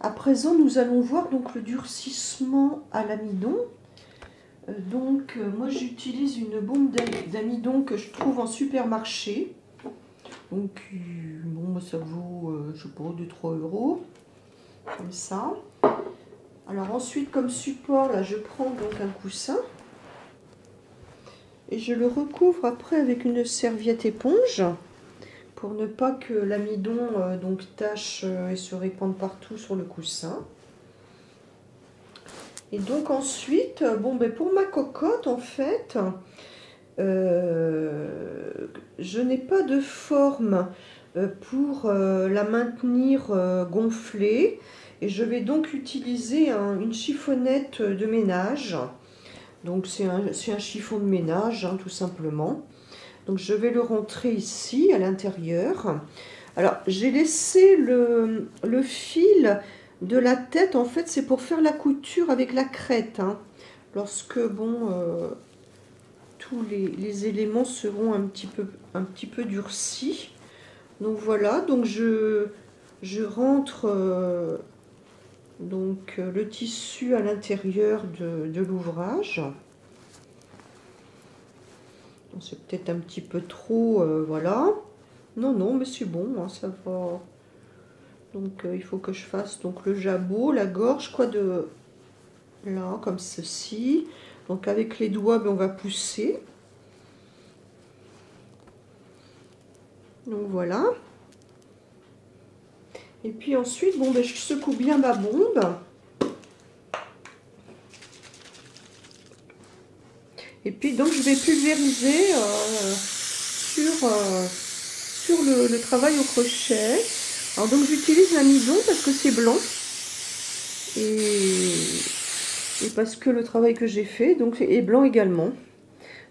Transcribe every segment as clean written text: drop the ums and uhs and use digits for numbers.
À présent, nous allons voir donc le durcissement à l'amidon. Moi j'utilise une bombe d'amidon que je trouve en supermarché. Donc bon, ça vaut, je sais pas, 2-3 euros, comme ça. Alors ensuite, comme support, là je prends donc un coussin. Et je le recouvre après avec une serviette éponge, pour ne pas que l'amidon tâche et se répande partout sur le coussin. Et donc ensuite, pour ma cocotte, en fait, je n'ai pas de forme pour la maintenir gonflée. Et je vais donc utiliser une chiffonnette de ménage. Donc c'est un chiffon de ménage, hein, tout simplement. Donc je vais le rentrer ici, à l'intérieur. Alors j'ai laissé le fil de la tête, en fait, c'est pour faire la couture avec la crête, hein. Lorsque, tous les éléments seront un petit peu durcis. Donc voilà, donc je rentre le tissu à l'intérieur de l'ouvrage. C'est peut-être un petit peu trop, voilà. Non, mais c'est bon, hein, ça va. Donc il faut que je fasse donc le jabot, la gorge, quoi, de là, comme ceci. Donc avec les doigts, on va pousser. Donc voilà. Et puis ensuite, je secoue bien ma bombe. Et puis donc je vais pulvériser sur le travail au crochet. Alors donc j'utilise l'amidon parce que c'est blanc. Et parce que le travail que j'ai fait est blanc également.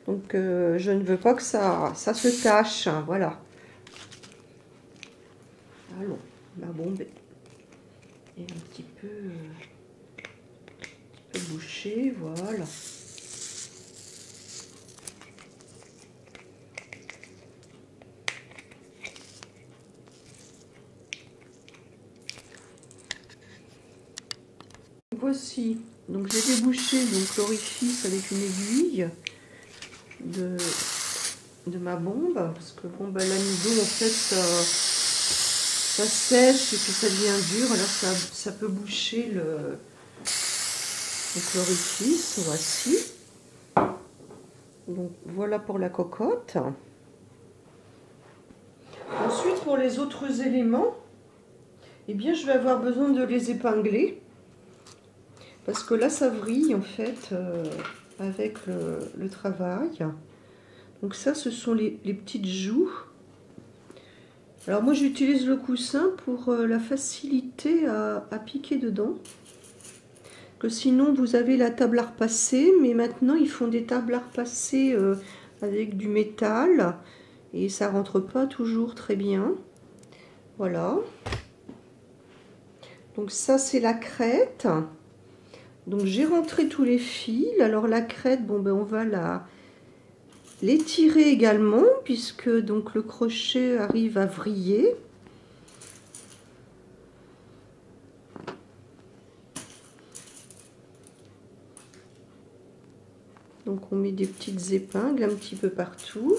Donc je ne veux pas que ça se tâche, hein, voilà. Allons, ma bombe est un petit peu bouchée, voilà. Voici, donc j'ai débouché l'orifice avec une aiguille de ma bombe, parce que l'amidon, en fait, ça sèche et puis ça devient dur, alors ça peut boucher l'orifice. Voici. Donc voilà pour la cocotte. Ensuite, pour les autres éléments, eh bien je vais avoir besoin de les épingler, parce que là ça vrille, en fait, avec le travail. Donc ça, ce sont les petites joues. Alors moi j'utilise le coussin pour la facilité à piquer dedans. Que sinon vous avez la table à repasser, mais maintenant ils font des tables à repasser avec du métal et ça rentre pas toujours très bien. Voilà. Donc ça c'est la crête. Donc j'ai rentré tous les fils. Alors la crête, on va l'étirer également, puisque donc le crochet arrive à vriller. Donc on met des petites épingles un petit peu partout.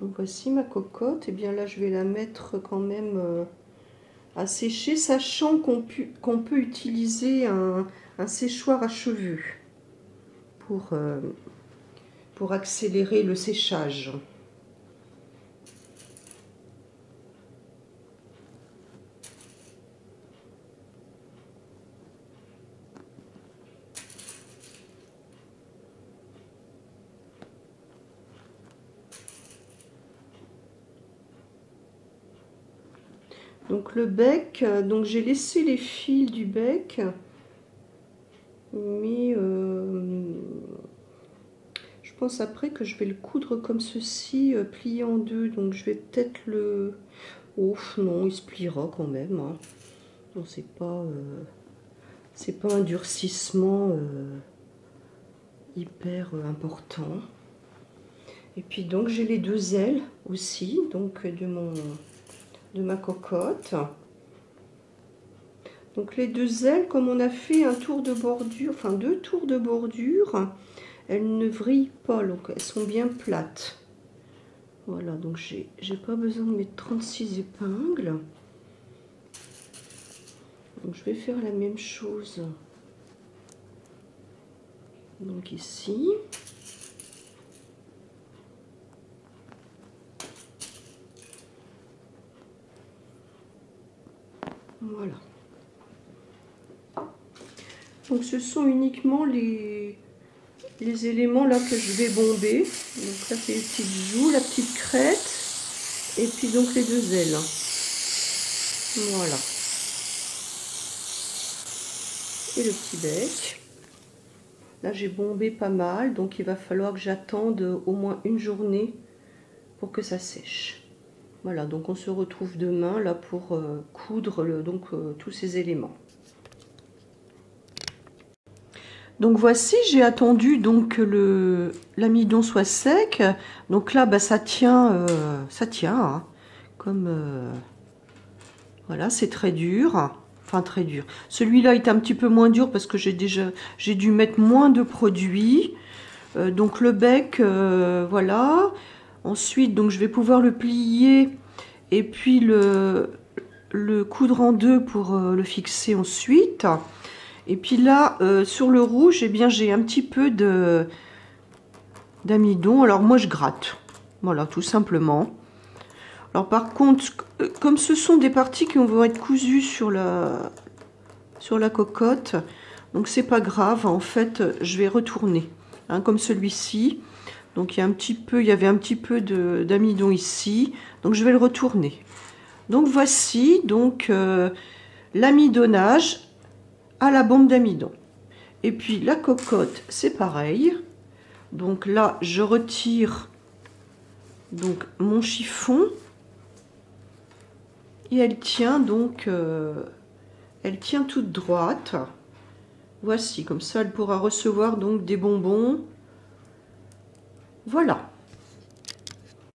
Donc voici ma cocotte. Et bien là je vais la mettre quand même à sécher, sachant qu'on peut utiliser un séchoir à cheveux pour accélérer le séchage. Donc le bec, donc j'ai laissé les fils du bec, mais je pense après que je vais le coudre comme ceci, plié en deux. Donc je vais peut-être le... Oh non, il se pliera quand même, hein. Non, c'est pas un durcissement hyper important. Et puis donc j'ai les deux ailes aussi, donc de ma cocotte. Donc les deux ailes, comme on a fait un tour de bordure, enfin 2 tours de bordure, elles ne vrillent pas, donc elles sont bien plates. Voilà, donc j'ai pas besoin de mettre 36 épingles. Donc je vais faire la même chose. Donc ici. Voilà. Donc ce sont uniquement les éléments là que je vais bomber. Donc là c'est les petites joues, la petite crête et puis donc les deux ailes. Voilà. Et le petit bec. Là j'ai bombé pas mal, donc il va falloir que j'attende au moins une journée pour que ça sèche. Voilà, donc on se retrouve demain là pour coudre tous ces éléments. Donc voici, j'ai attendu donc que l'amidon soit sec. Donc là, bah, ça tient, hein, comme voilà, c'est très dur. Enfin très dur. Celui-là est un petit peu moins dur parce que j'ai dû mettre moins de produits. Donc le bec, voilà. Ensuite, donc je vais pouvoir le plier et puis le coudre en deux pour le fixer ensuite. Et puis là, sur le rouge, eh bien, j'ai un petit peu d'amidon. Alors moi, je gratte. Voilà, tout simplement. Alors par contre, comme ce sont des parties qui vont être cousues sur la cocotte, donc c'est pas grave. En fait, je vais retourner, hein, comme celui-ci. Donc il y avait un petit peu d'amidon ici. Donc je vais le retourner. Donc voici donc l'amidonnage à la bombe d'amidon. Et puis la cocotte, c'est pareil. Donc là, je retire donc mon chiffon et elle tient donc, elle tient toute droite. Voici, comme ça, elle pourra recevoir donc des bonbons. Voilà.